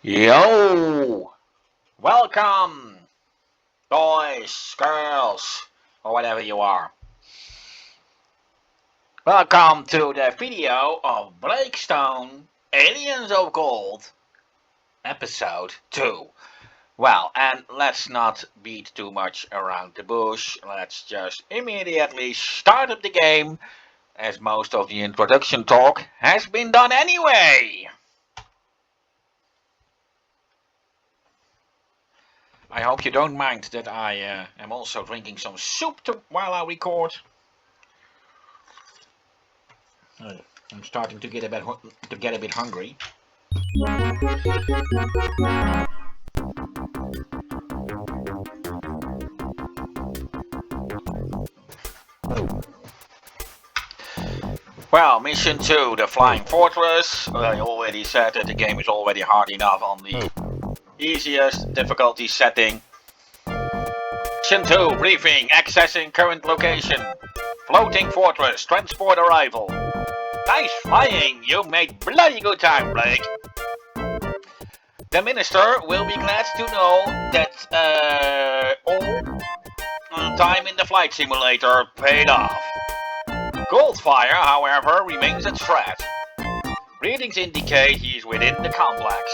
Yo! Welcome, boys, girls, or whatever you are. Welcome to the video of Blakestone Aliens of Gold, episode 2. Well, and let's not beat too much around the bush. Let's just immediately start up the game, as most of the introduction talk has been done anyway. I hope you don't mind that I am also drinking some soup while I record. I'm starting to get a bit hungry. Well, mission 2, the Flying Fortress. I already said that the game is already hard enough on the easiest difficulty setting. Mission 2, briefing, accessing current location. Floating fortress, transport arrival. Nice flying, you made bloody good time, Blake. The minister will be glad to know that all time in the flight simulator paid off. Goldfire, however, remains a threat. Readings indicate he is within the complex.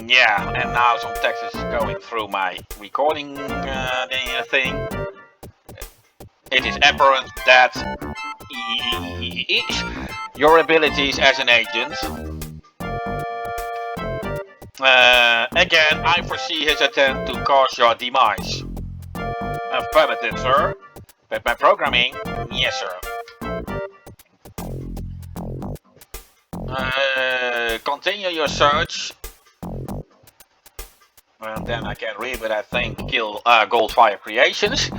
Yeah, and now some text is going through my recording thing. It is apparent that your abilities as an agent. Again, I foresee his attempt to cause your demise. Affirmative, sir. But my programming, yes, sir. Continue your search. And then I can read, but I think kill Goldfire Creations.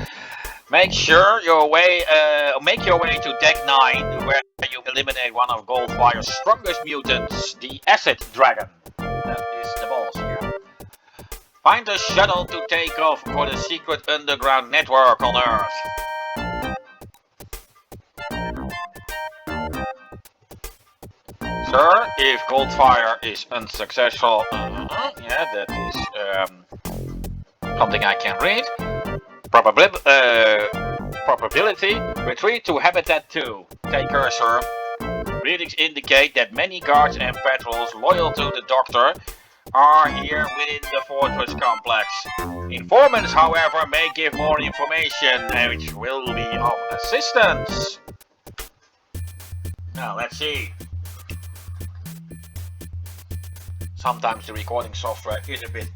Make your way to Deck 9, where you eliminate one of Goldfire's strongest mutants, the Acid Dragon. That is the boss here. Find a shuttle to take off for the secret underground network on Earth. Sir, if Goldfire is unsuccessful, yeah, that is something I can read. Probability, retreat to Habitat 2. Take her, sir. Readings indicate that many guards and patrols loyal to the Doctor are here within the fortress complex. Informants, however, may give more information, which will be of assistance. Now, let's see. Sometimes the recording software is a bit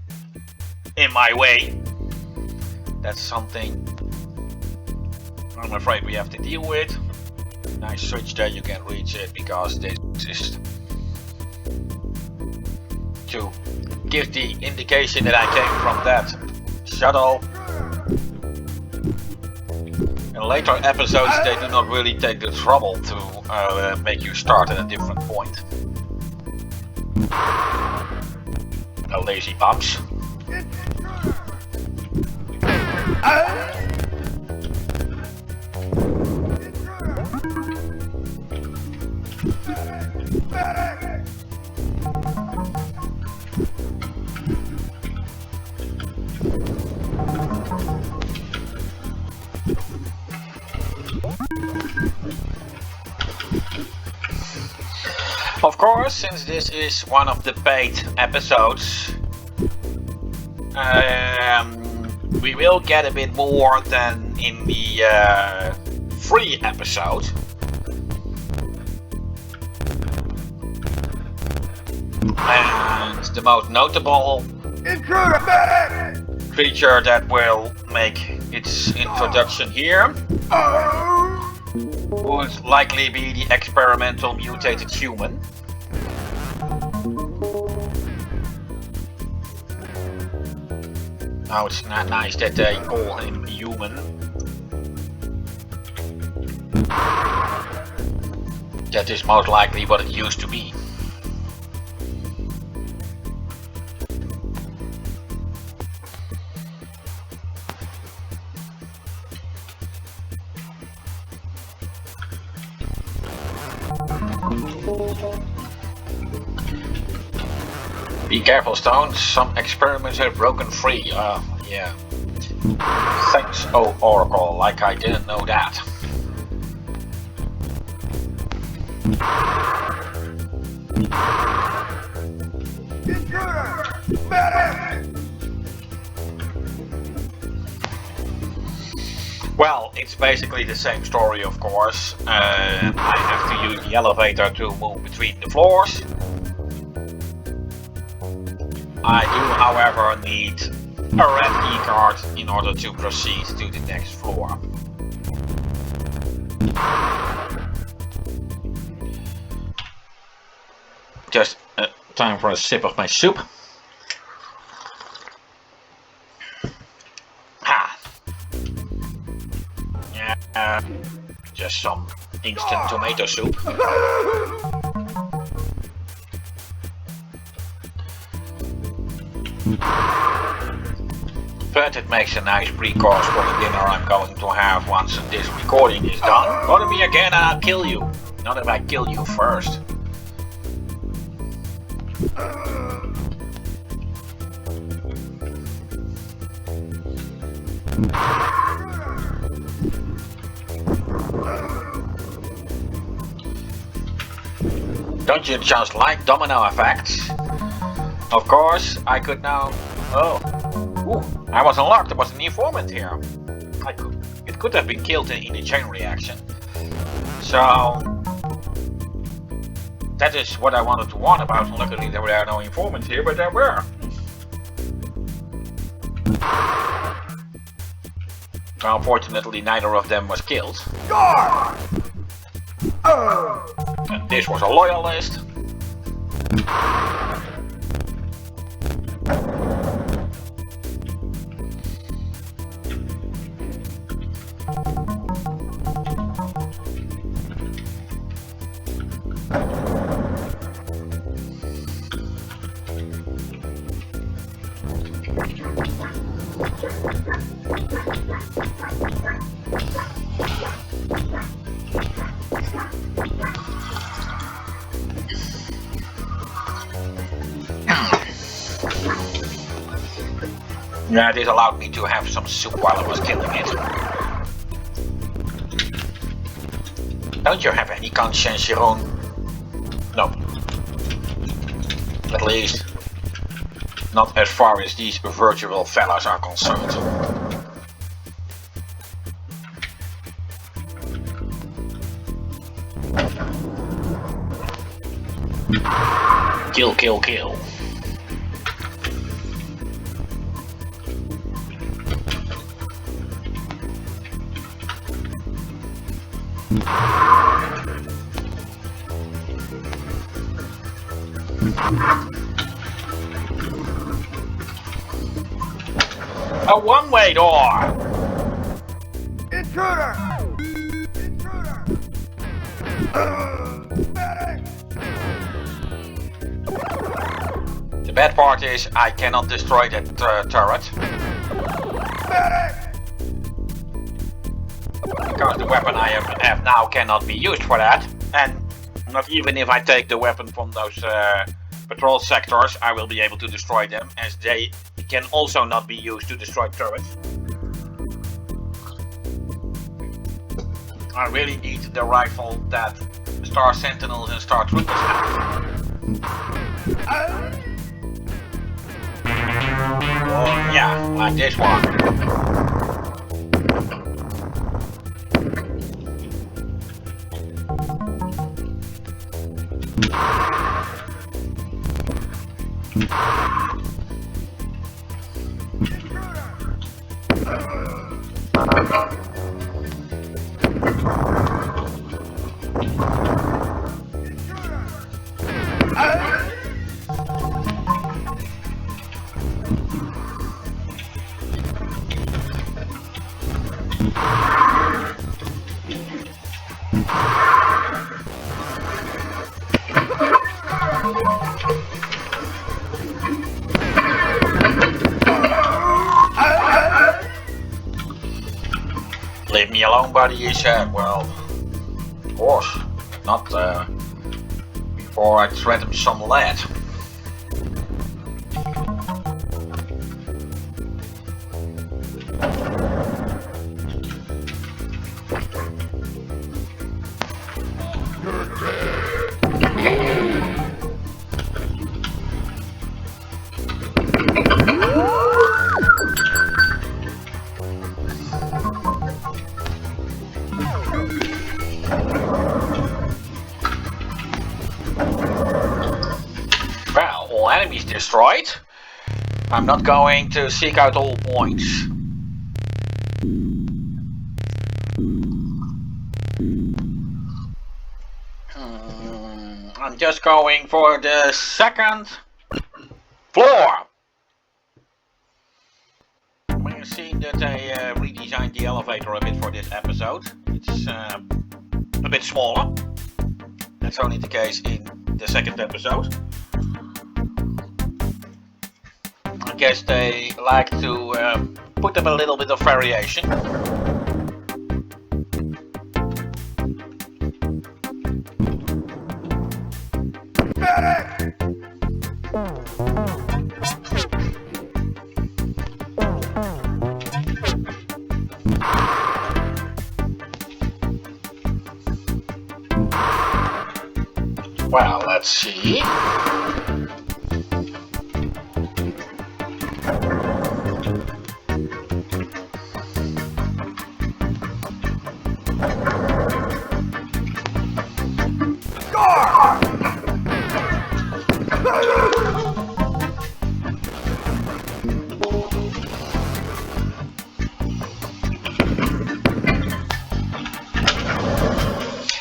in my way. That's something I'm afraid we have to deal with. Nice switch there, you can reach it because this is to give the indication that I came from that shuttle. In later episodes they do not really take the trouble to make you start at a different point. No lazy bumps. Of course, since this is one of the paid episodes, we will get a bit more than in the free episode. And the most notable creature that will make its introduction here would likely be the experimental mutated human. Now it's not nice that they call him human. That is most likely what it used to be. Be careful, Stones. Some experiments have broken free. Yeah. Thanks, oh Oracle, like I didn't know that. Well, it's basically the same story, of course. I have to use the elevator to move between the floors. I do, however, need a red key card in order to proceed to the next floor. Just time for a sip of my soup. Yeah, just some instant tomato soup. But it makes a nice pre-course for the dinner I'm going to have once this recording is done. Bother me again and I'll kill you. Not if I kill you first. Don't you just like domino effects? Of course, I could now... Oh. Ooh, I was unlocked. There was an informant here. It could have been killed in a chain reaction. So... That is what I wanted to warn about. Luckily there were no informants here, but there were. Unfortunately, neither of them was killed. And this was a loyalist. Yeah, this allowed me to have some soup while I was killing it. Don't you have any conscience, Jeroen? No. At least, not as far as these virtual fellas are concerned. Kill, kill, kill. A one-way door! Intruder! Intruder! Medic! The bad part is I cannot destroy that turret. Medic! Because the weapon I have now cannot be used for that. And not even if I take the weapon from those patrol sectors, I will be able to destroy them, as they can also not be used to destroy turrets. I really need the rifle that Star Sentinels and Star Troopers have. Oh yeah, like this one. Leave me alone, buddy, he said. Well, of course, not before I thread him some lead. Well, all enemies destroyed. I'm not going to seek out all points. I'm just going for the second floor. We've seen that they redesigned the elevator a bit for this episode. It's a bit smaller. That's only the case in the second episode. I guess they like to put up a little bit of variation. Medic! Well, let's see.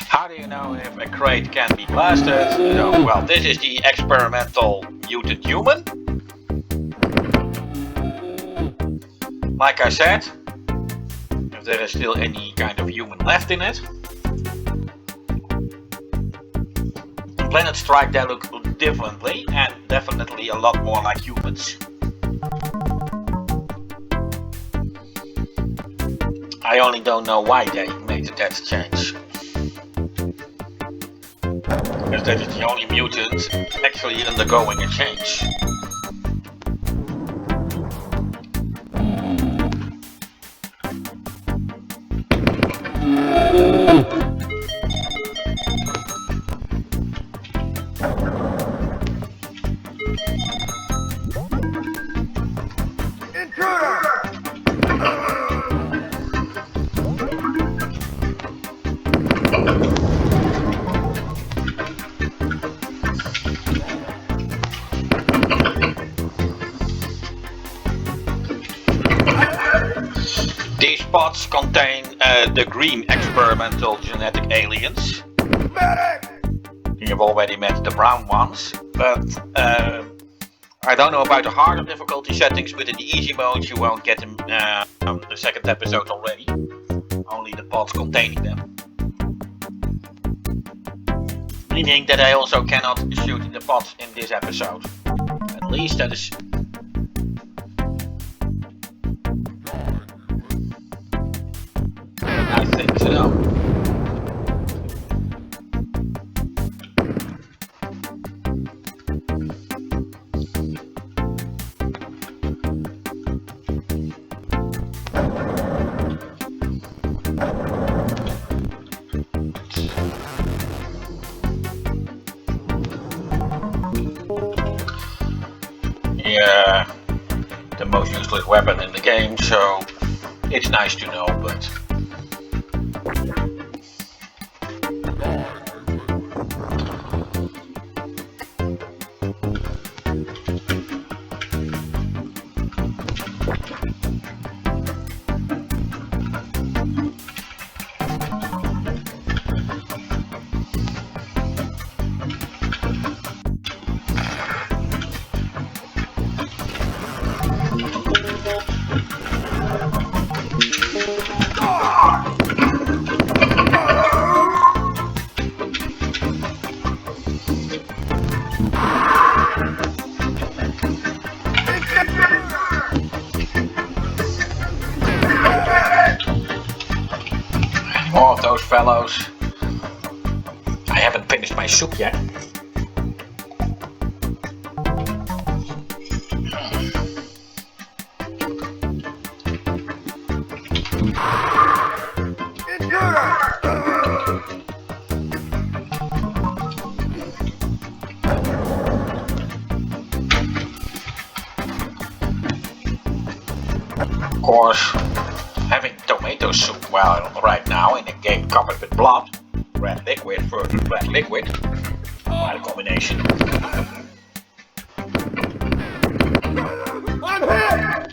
How do you know if a crate can be blasted? No, well, this is the experimental mutant human. Like I said, if there is still any kind of human left in it. On Planet Strike they look differently and definitely a lot more like humans. I only don't know why they made that change. Because that is the only mutant actually undergoing a change. Intruder! These pods contain the green experimental genetic aliens. Medic! You've already met the brown ones, but I don't know about the harder difficulty settings, but in the easy mode you won't get them the second episode already. Only the pods containing them. Meaning that I also cannot shoot the pods in this episode. At least that is... I think so. Yeah, the most useless weapon in the game, so it's nice to know, but... More of those fellows. I haven't finished my soup yet. course, having tomato soup, well, right now in a game covered with blood, red liquid versus red liquid, quite a combination. I'm hit!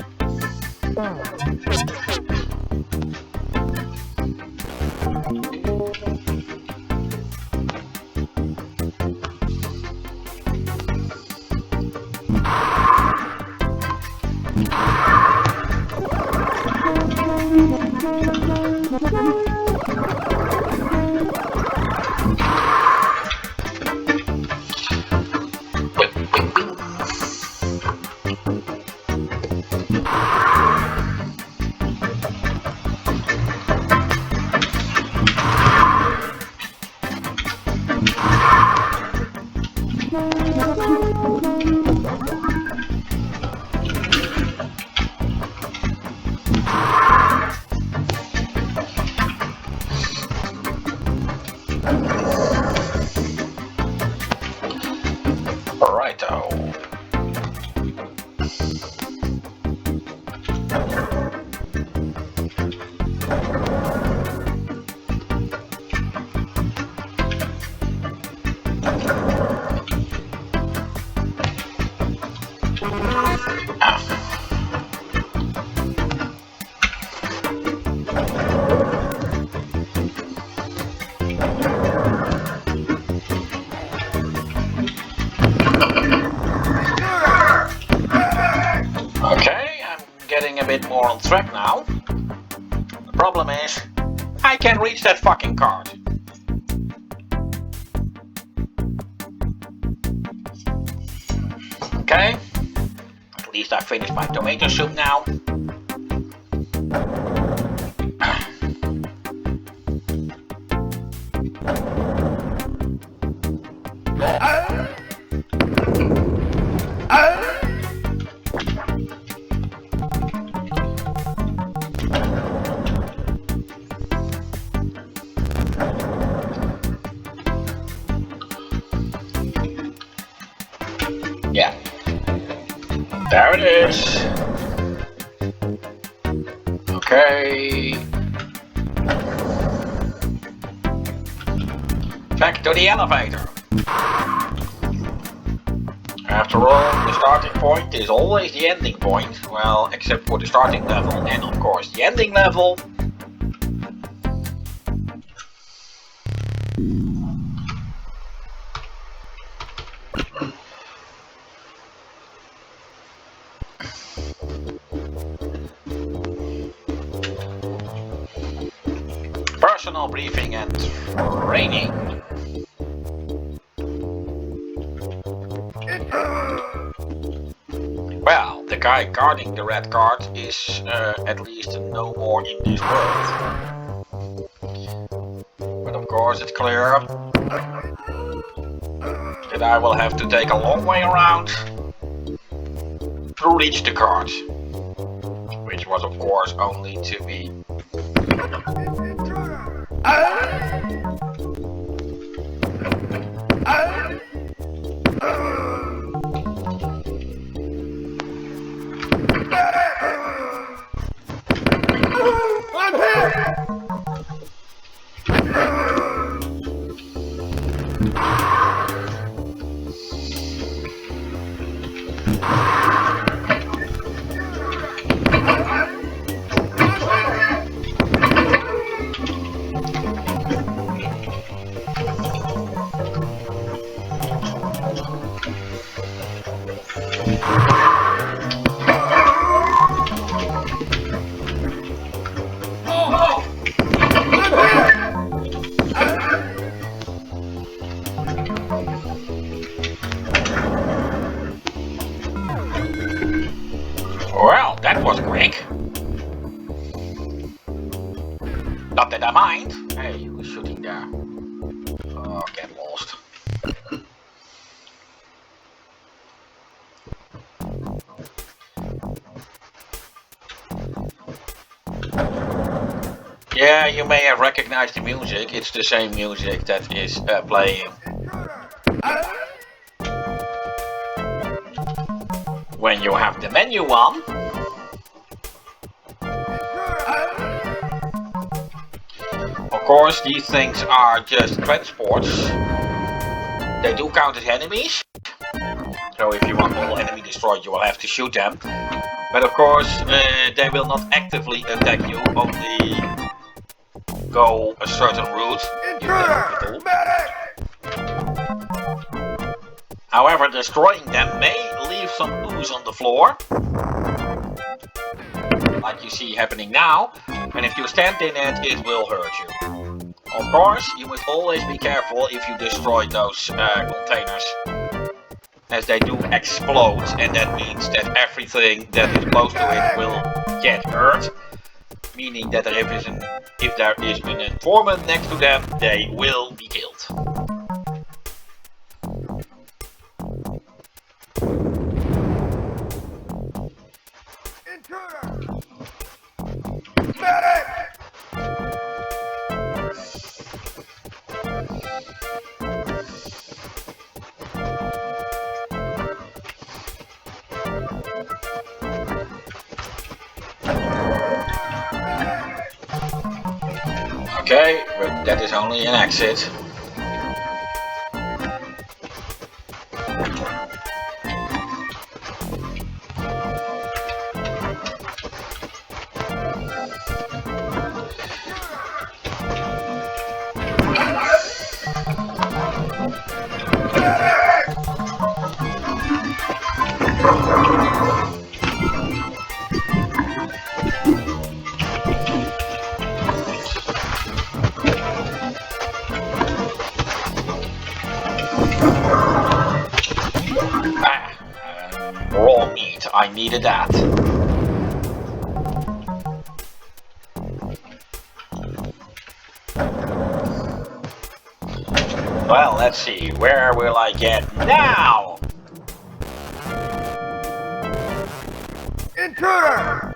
Righto. Okay, I'm getting a bit more on track now. The problem is, I can't reach that fucking card. Okay, at least I finished my tomato soup now. Yeah. There it is. Okay. Back to the elevator. After all, the starting point is always the ending point. Well, except for the starting level and of course the ending level. Personal briefing and training. Well, the guy guarding the red card is at least no more in this world. But of course it's clear that I will have to take a long way around to reach the card. Which was of course only to be. I'm hit! Well, that was quick. Not that I mind. Hey, who's shooting there? Oh, get lost. Yeah, you may have recognized the music. It's the same music that is playing when you have the menu on. course, these things are just transports. They do count as enemies. So if you want all enemy destroyed, you will have to shoot them. But of course, they will not actively attack you, only go a certain route. However, destroying them may leave some ooze on the floor, like you see happening now, and if you stand in it, it will hurt you. Of course, you must always be careful if you destroy those containers, as they do explode, and that means that everything that is close to it will get hurt, meaning that if there is an informant next to them, they will be killed. Okay, but that is only an exit. Raw meat, I needed that. Well, let's see, where will I get now? Intruder!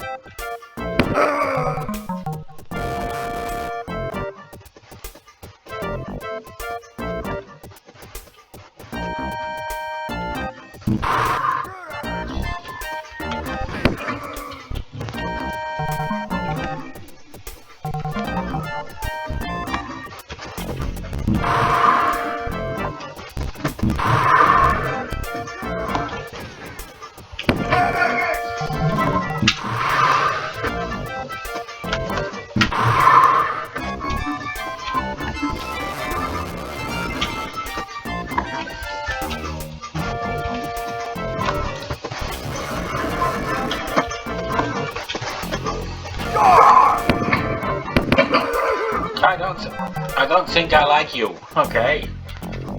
I don't think I like you. Okay.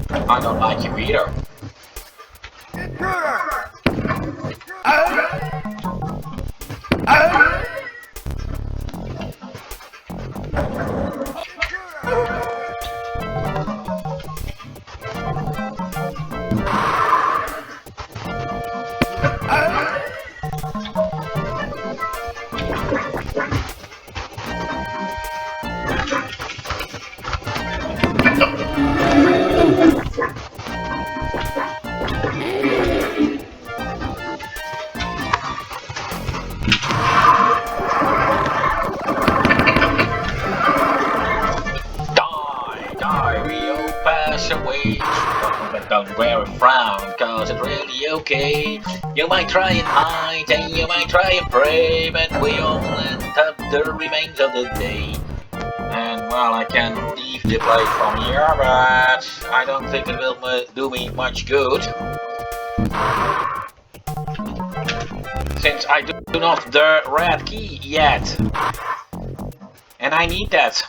I don't like you either. Don't wear a frown, cause it's really okay. You might try and hide and you might try and pray, but we all end up the remains of the day. And well, I can leave the place from here, but I don't think it will do me much good, since I do not have the red key yet, and I need that.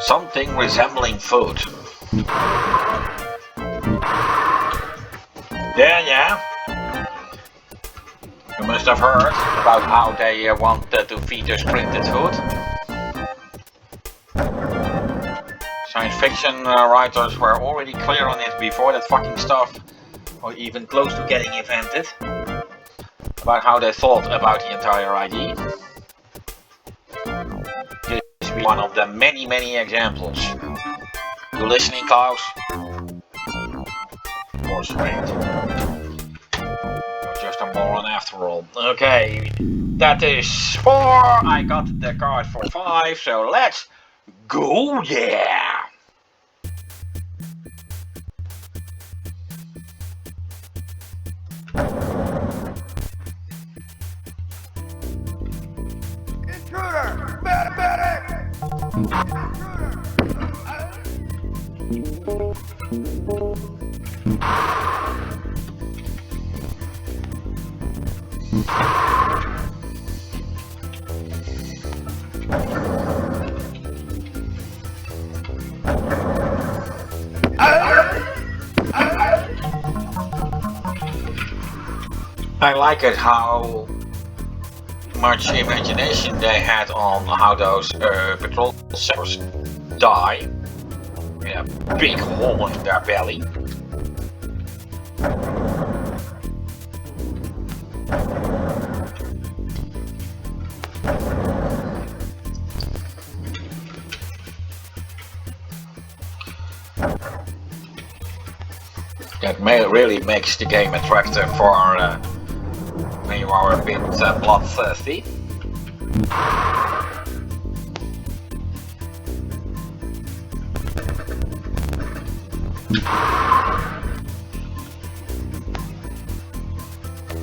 Something resembling food. Yeah. You must have heard about how they want to feed us printed food. Science fiction writers were already clear on it before that fucking stuff was even close to getting invented. About how they thought about the entire idea. This one of the many examples. You listening, Klaus? Or straight. You're just a moron after all. Okay, that is 4. I got the card for 5, so let's go, yeah! Intruder! Medic! I like it how much imagination they had on how those patrol servers die. In a big hole in their belly. That really makes the game attractive for when you are a bit bloodthirsty.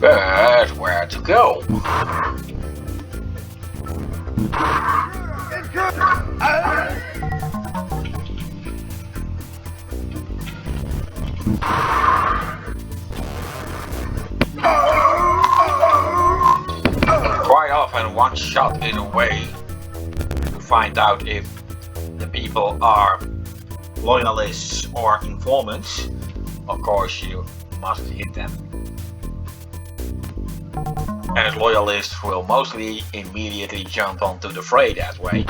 But where to go? Quite often one shot is a way to find out if the people are loyalists or informants. Of course you must hit them. As loyalists will mostly immediately jump onto the fray that way.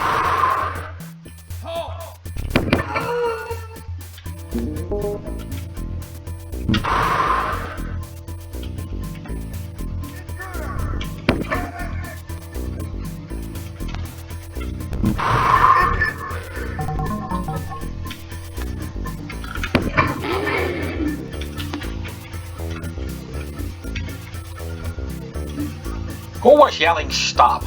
Who was yelling stop?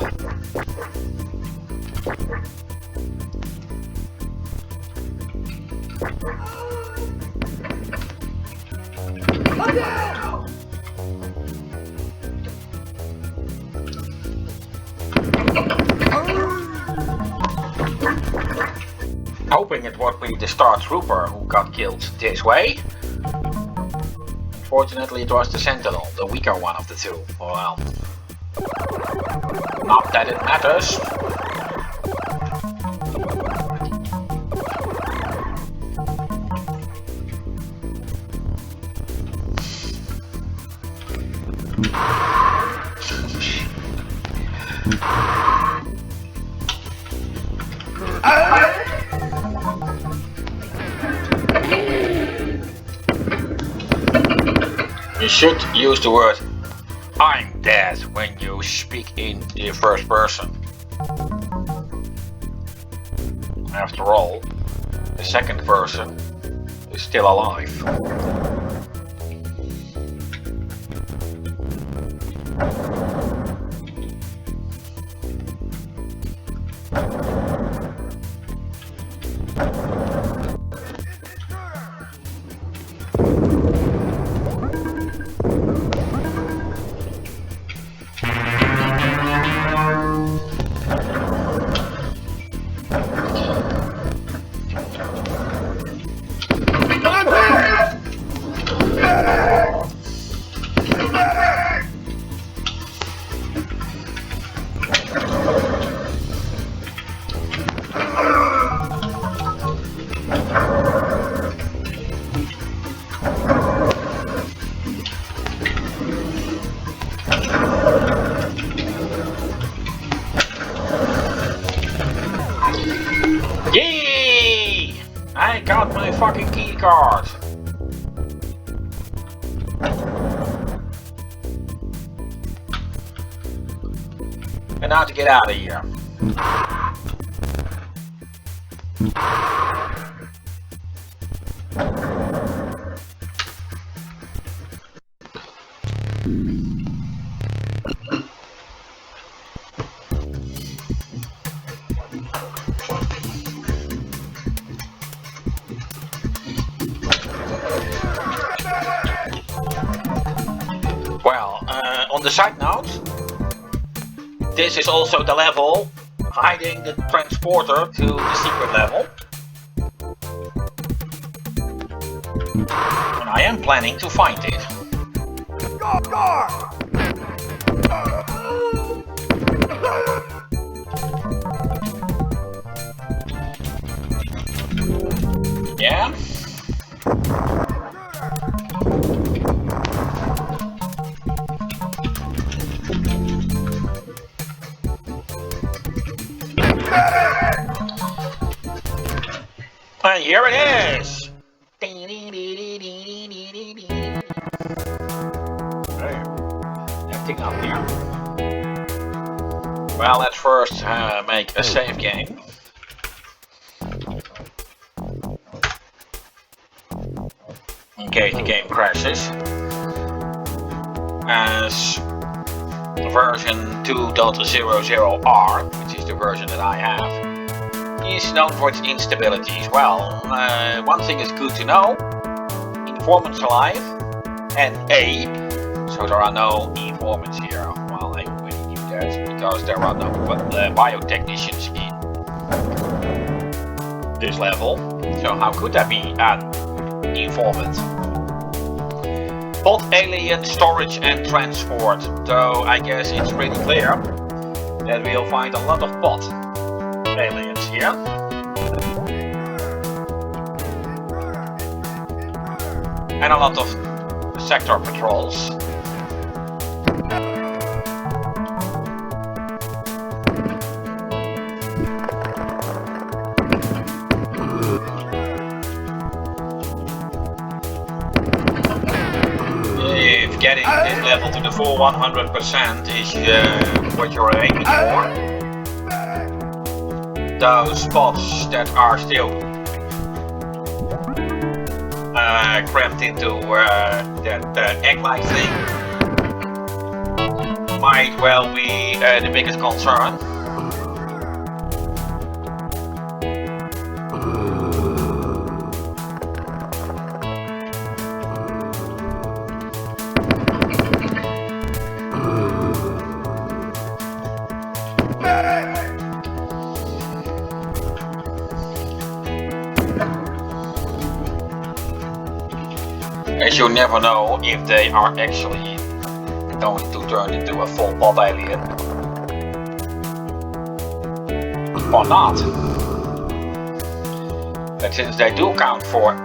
Hoping it would be the Star Trooper who got killed this way. Unfortunately it was the Sentinel, the weaker one of the two. Well, not that it matters. You should use the word "I'm dead" when you speak in the first person. After all, the second person is still alive. Yay! I got my fucking key card. And now to get out of here. Well, on the side note, this is also the level hiding the transporter to the secret level. And I am planning to find it. Yeah? And here it is! Acting up here. Well, let's first make a save game. In case the game crashes. As version 2.00R, which is the version that I have, is known for its instabilities. Well, one thing is good to know. Informants alive and Abe, so there are no informants here. Well, I already knew that because there are no biotechnicians in this level. So how could that be an informant? Bot alien storage and transport. So I guess it's pretty clear that we'll find a lot of bot aliens here. And a lot of sector patrols. If getting this level to the full 100% is what you're aiming for, those spots that are still cramped into that egg-like thing might well be the biggest concern. As you never know if they are actually going to turn into a full bot alien or not. But since they do count for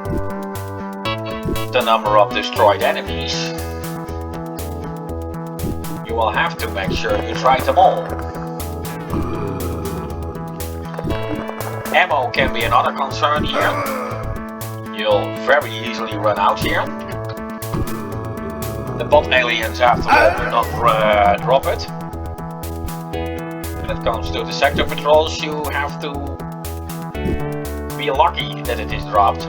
the number of destroyed enemies, you will have to make sure you try them all. Ammo can be another concern here. You'll very easily run out here. The bot aliens after all do not drop it. When it comes to the sector patrols, you have to be lucky that it is dropped.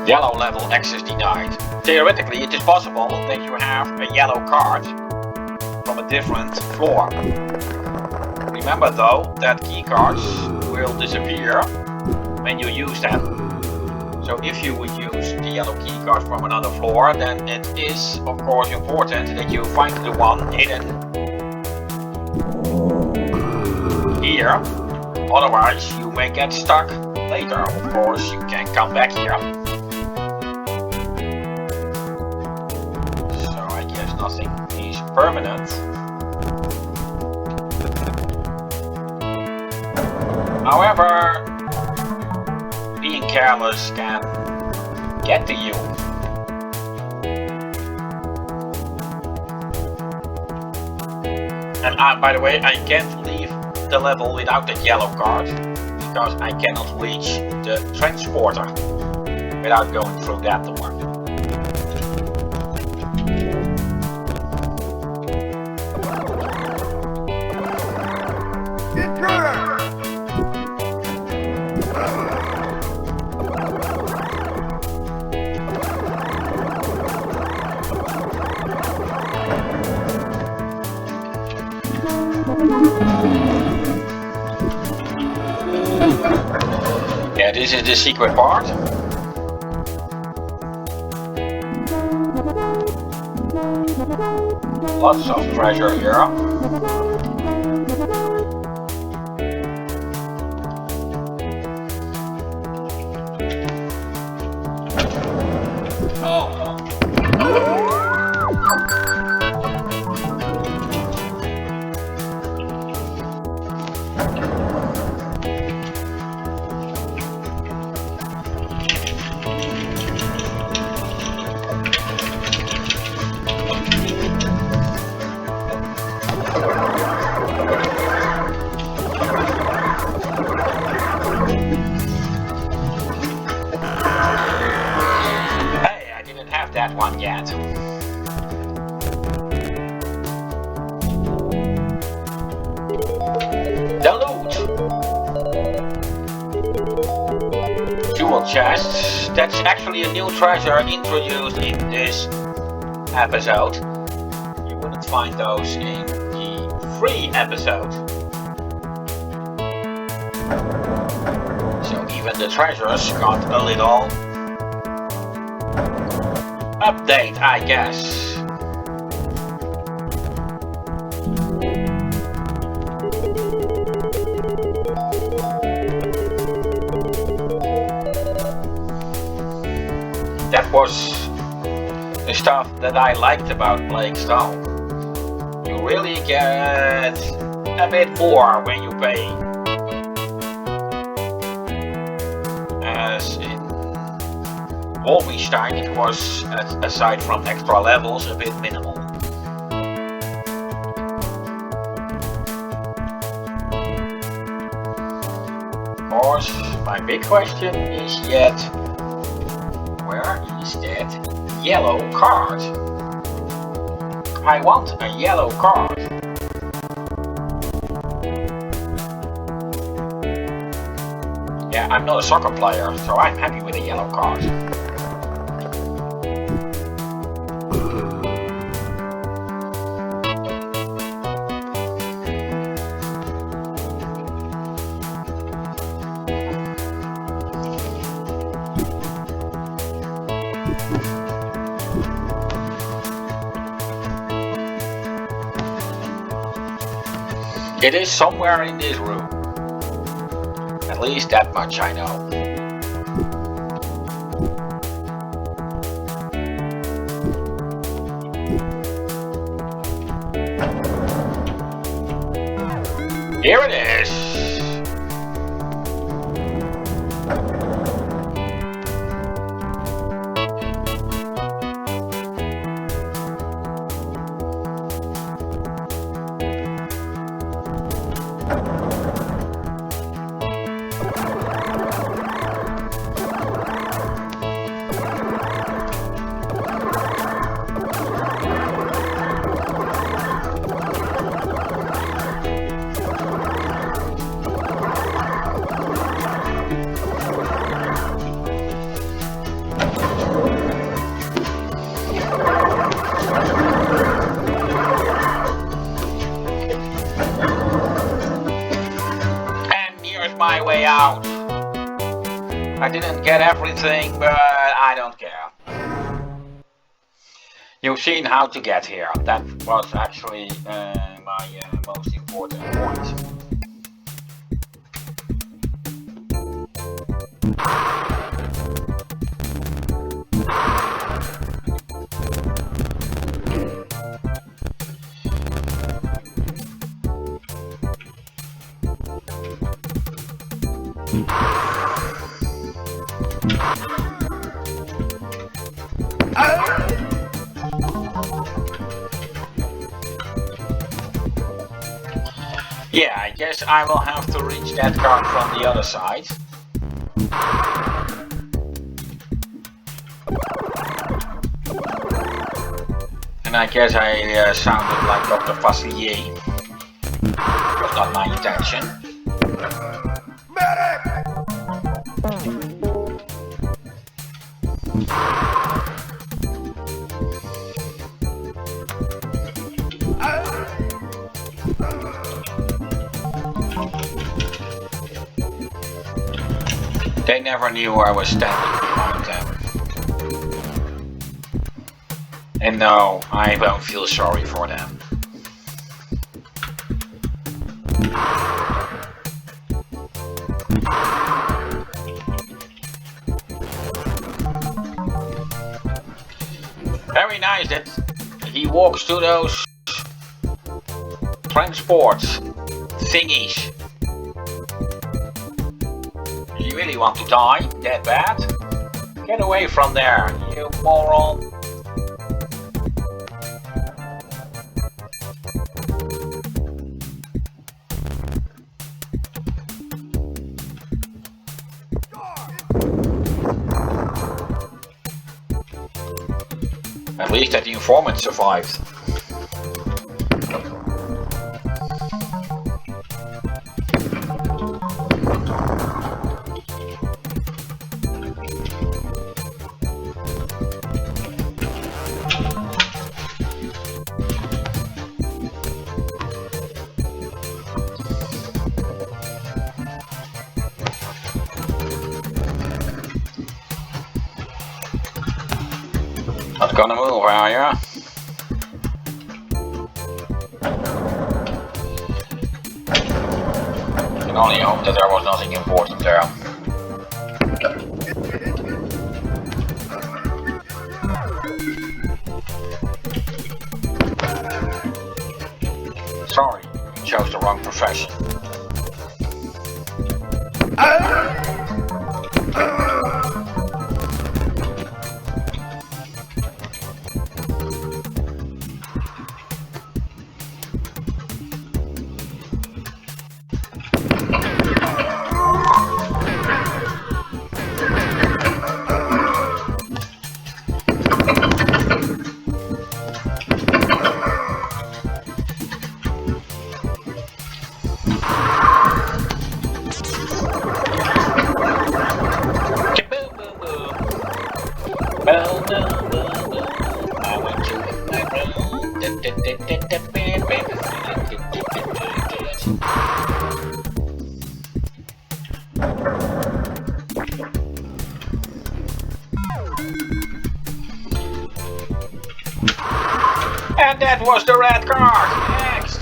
Yellow level access denied. Theoretically, it is possible that you have a yellow card from a different floor. Remember though, that key cards will disappear when you use them. So if you would use the yellow key card from another floor, then it is of course important that you find the one hidden here. Otherwise you may get stuck later. Of course you can come back here. Nothing is permanent. However, being careless can get to you. And by the way, I can't leave the level without the yellow card, because I cannot reach the transporter without going through that door. Intruder! Yeah, this is the secret part. Lots of treasure here. That one yet. The loot. Jewel chests. That's actually a new treasure introduced in this episode. You wouldn't find those in the free episode. So even the treasures got a little update, I guess. That was the stuff that I liked about Plague Stone. You really get a bit more when you pay. As in Wolfenstein, it was, aside from extra levels, a bit minimal. Of course, my big question is yet, where is that yellow card? I want a yellow card. Yeah, I'm not a soccer player, so I'm happy with a yellow card. It is somewhere in this room. At least that much I know. Here it is. My way out. I didn't get everything, but I don't care. You've seen how to get here. That was actually my most important point. Yeah, I guess I will have to reach that card from the other side. And I guess I sounded like Dr. Facilier. That was not my intention. Medic! They never knew I was standing behind them. And no, I won't feel sorry for them. Very nice that he walks to those transport thingies. You really want to die that bad? Get away from there, you moron. At least that the informant survived. Not gonna move, are ya? Can only hope that there was nothing important there. Sorry, you chose the wrong profession. And that was the red card. Next.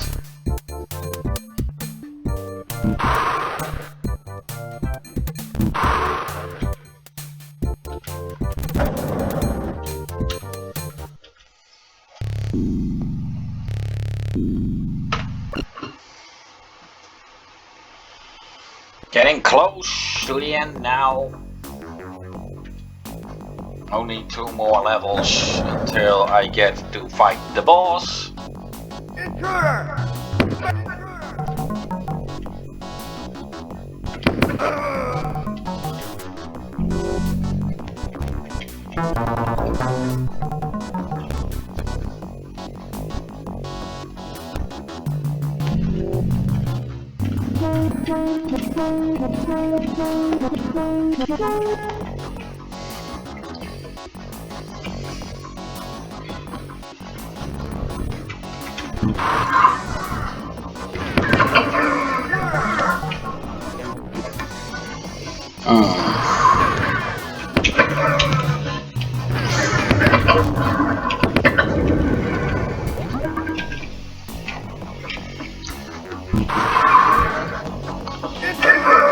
Getting close to the end now. Only 2 more levels until I get to fight the boss. Intruder!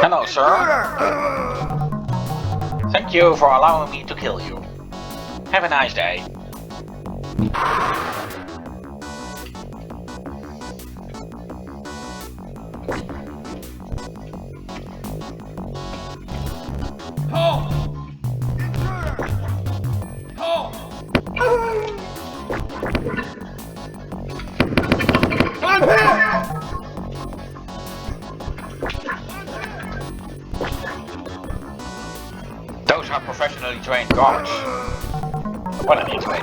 Hello, sir. Thank you for allowing me to kill you. Have a nice day. are professionally trained guards. What an idiot.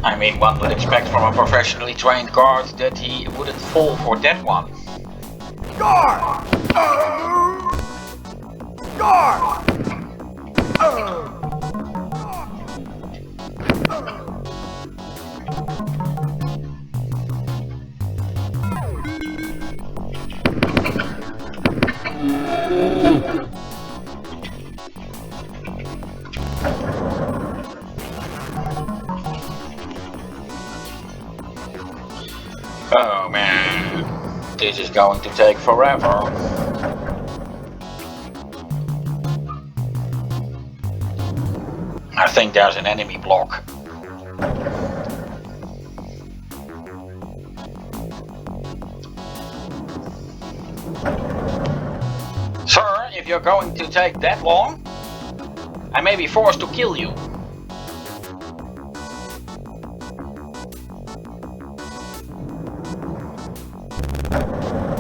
I mean, one would expect from a professionally trained guard that he wouldn't fall for that one. Guard! Guard! Oh man, this is going to take forever. I think there's an enemy block. Sir, if you're going to take that long, I may be forced to kill you.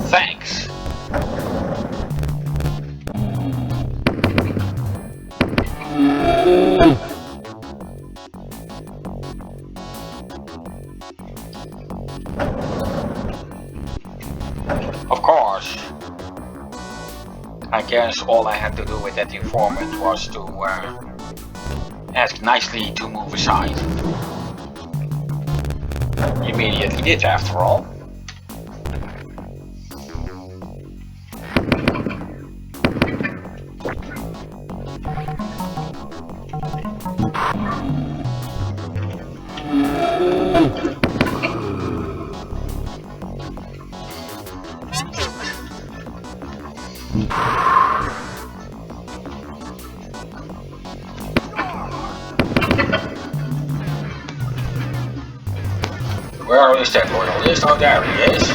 Thanks. Of course. I guess all I had to do with that informant was to ask nicely to move aside. He immediately did, after all. Where is that loyalist? Oh, there he is.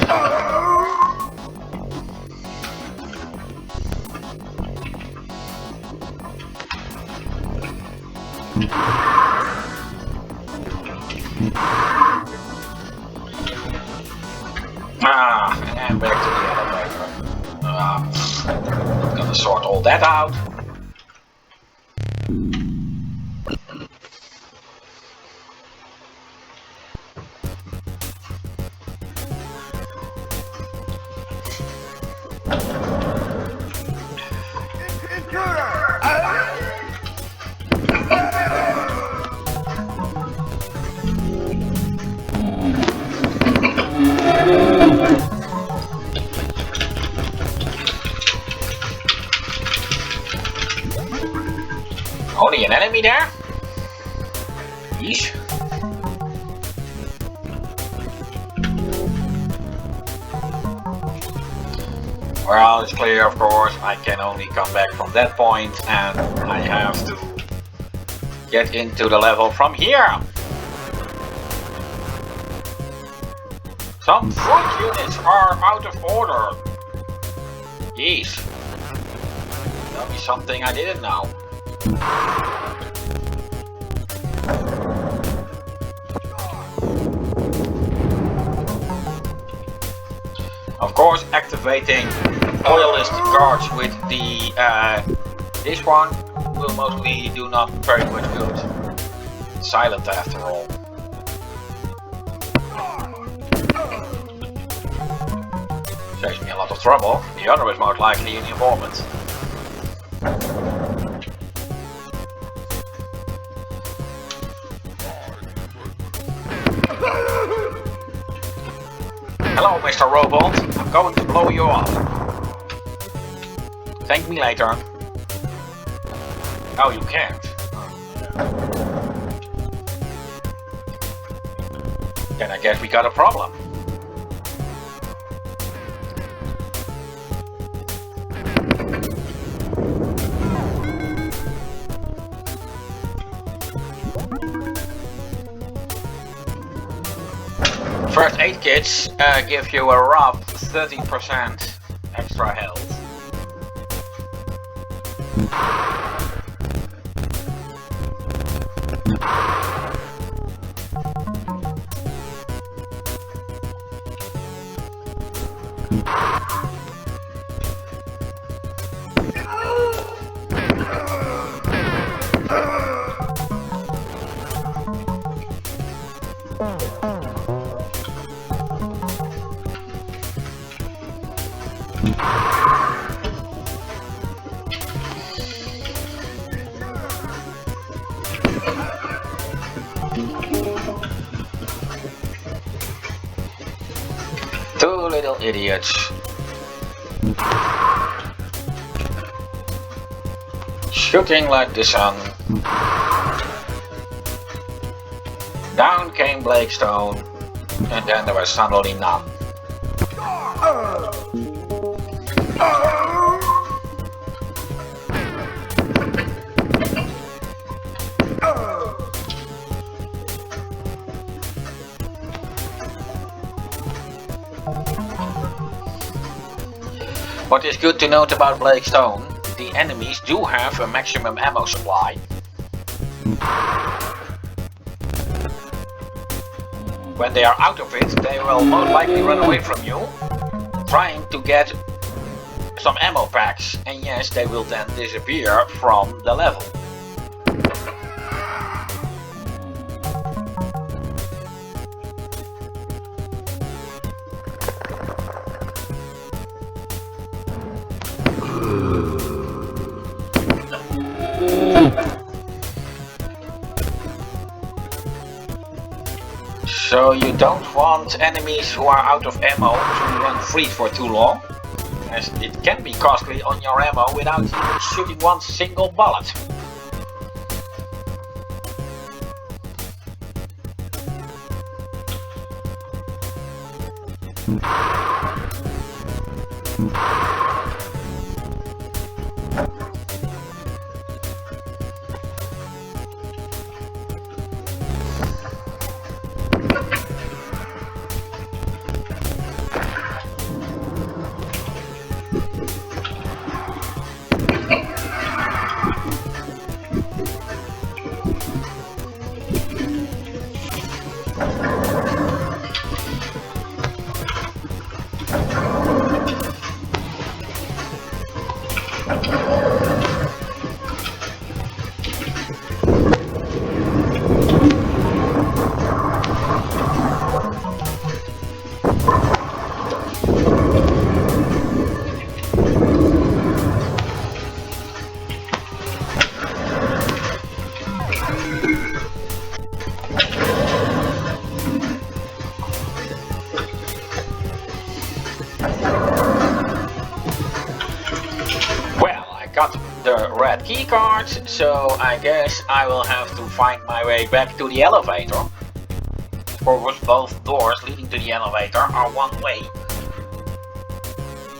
And back to the elevator. I'm gonna sort all that out. Only an enemy there? Yeesh. Well, it's clear, of course, I can only come back from that point, and I have to get into the level from here. Some front units are out of order. Jeez. That'll be something I didn't know. Of course, activating loyalist guards with the this one will mostly do not very much good. It's silent after all. Saves me a lot of trouble. The other is most likely an informant. Hello, Mr. Robot. I'm going to blow you up. Thank me later. Oh, you can't. Then I guess we got a problem. First aid kits give you a rough 30% extra health. idiots. Shooting like the sun. Down came Blakestone, and then there was suddenly none. What is good to note about Blakestone, the enemies do have a maximum ammo supply. When they are out of it, they will most likely run away from you, trying to get some ammo packs, and yes, they will then disappear from the level. So you don't want enemies who are out of ammo to run free for too long, as it can be costly on your ammo without even shooting one single bullet. Key cards, so I guess I will have to find my way back to the elevator. Of course, both doors leading to the elevator are one way,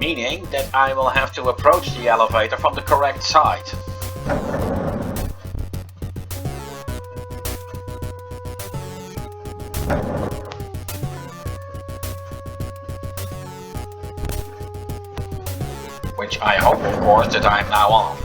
meaning that I will have to approach the elevator from the correct side. Which I hope, of course, that I'm now on.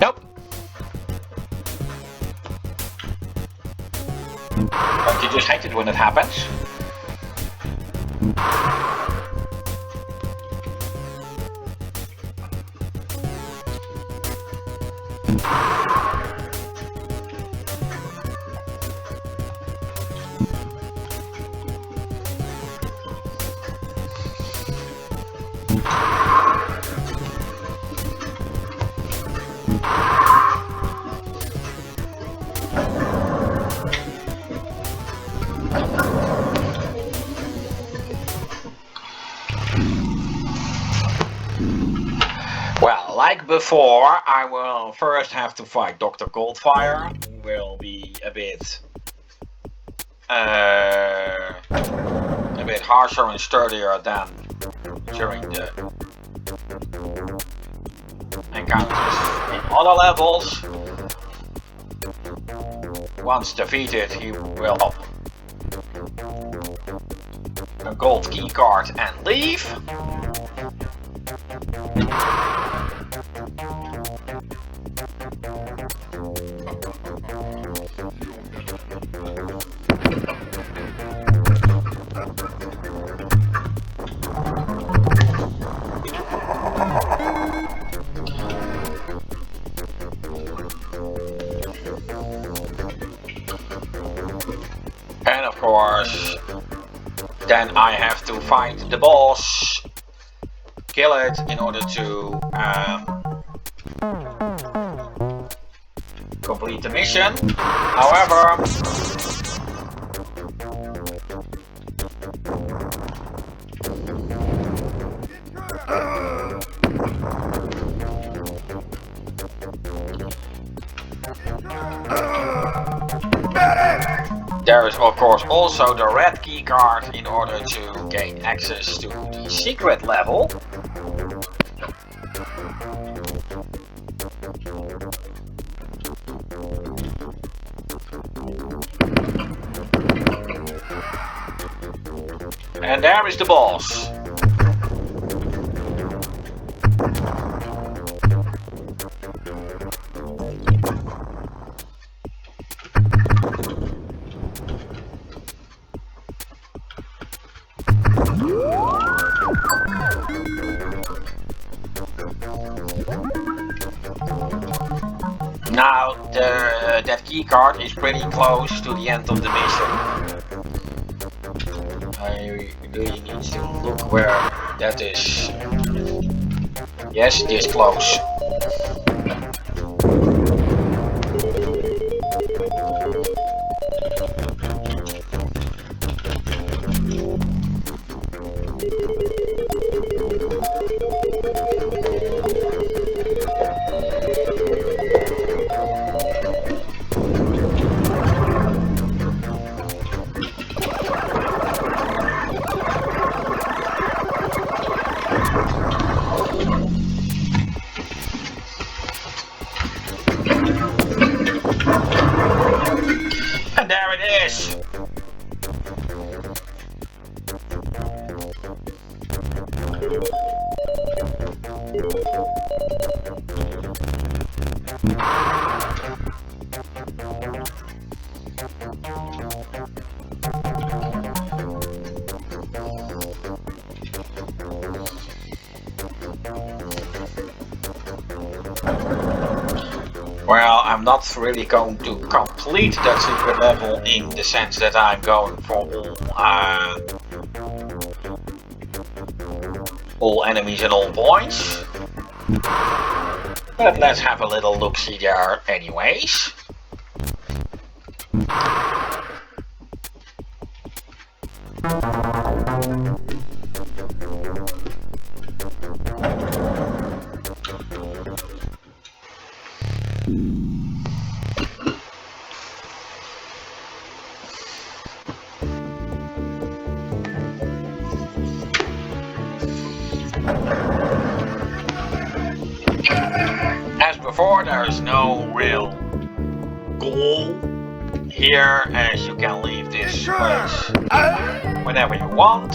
Nope. Don't you just hate it when it happens? Well, like before, I will first have to fight Dr. Coldfire, who will be a bit harsher and sturdier than during the encounters in other levels. Once defeated, he will pop a gold key card and leave. And of course, then I have to find the boss, kill it in order to complete the mission. However, there is of course also the red key card in order to gain access to the secret level. And there is the boss. Now, that key card is pretty close to the end of the mission. I really need to look where that is. Yes, it is close. And there it is! Well, I'm not really going to complete that secret level in the sense that I'm going for all enemies and all points. But let's have a little look-see there anyways. As before, there is no real goal here, as you can leave this place whenever you want.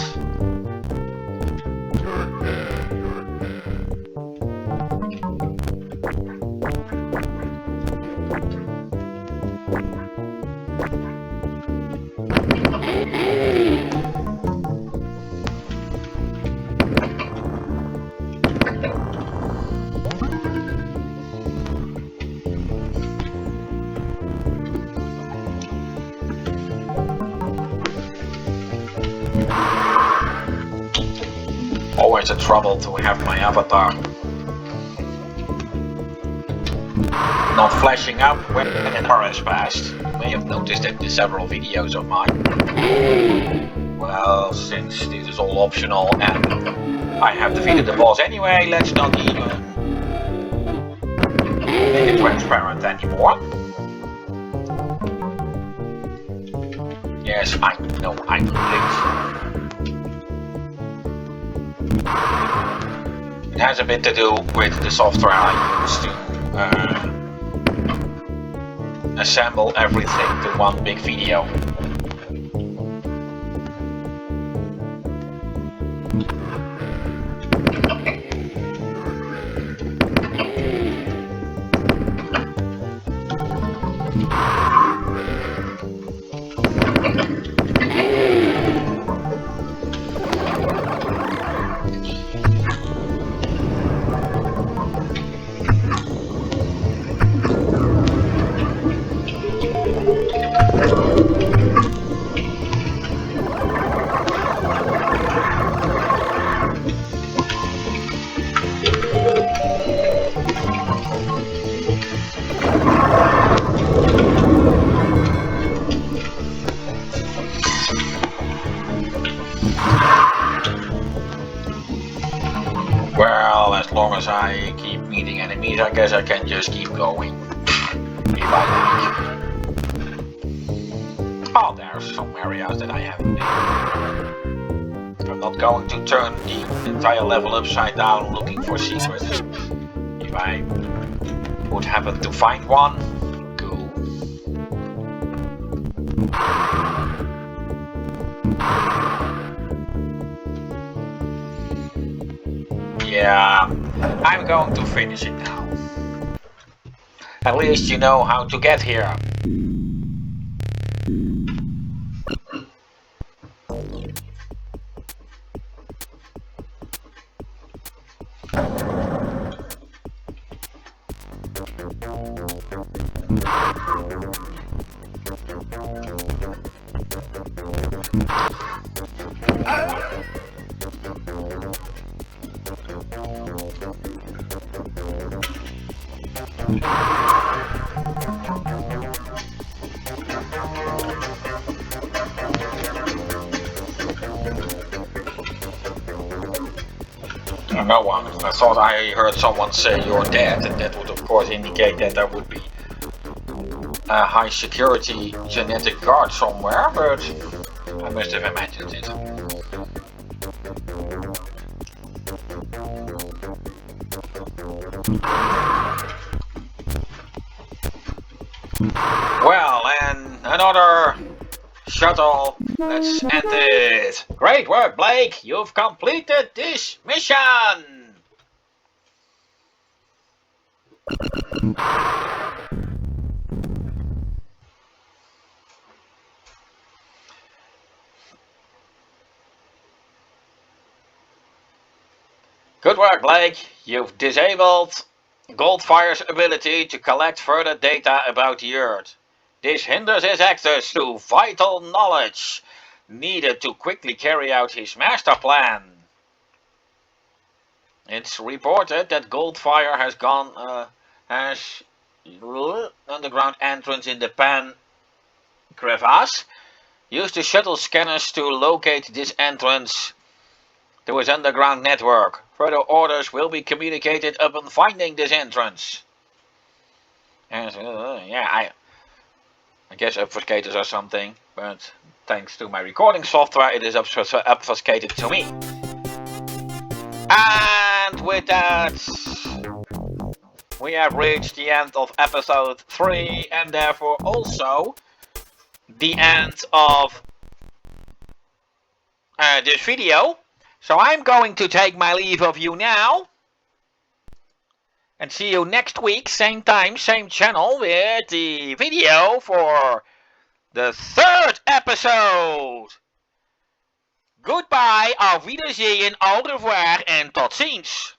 Always a trouble to have my avatar not flashing up when an hour has passed. You may have noticed that in several videos of mine. Well, since this is all optional and I have defeated the boss anyway, let's not even make it transparent anymore. Yes, I know I'm late. It has a bit to do with the software I use to assemble everything to one big video. Well, as long as I keep meeting enemies, I guess I can just keep going. If I like. Oh, there's some areas that I haven't been. I'm not going to turn the entire level upside down looking for secrets. If I would happen to find one, cool. Yeah, I'm going to finish it now. At least you know how to get here. No one. I thought I heard someone say you're dead, and that would of course indicate that there would be a high security genetic guard somewhere, but I must have imagined it. Well, and another shuttle. Let's end it. Great work, Blake. You've completed this mission. Good work, Blake. You've disabled Goldfire's ability to collect further data about the Earth. This hinders his access to vital knowledge needed to quickly carry out his master plan. It's reported that Goldfire has underground entrance in the Pan crevasse. Use the shuttle scanners to locate this entrance to his underground network. Further orders will be communicated upon finding this entrance. And, I guess obfuscators or something, but thanks to my recording software it is obfuscated to me. And with that, we have reached the end of episode 3 and therefore also the end of this video. So I'm going to take my leave of you now. And see you next week, same time, same channel, with the video for the 3rd episode. Goodbye, auf Wiedersehen, au revoir en tot ziens.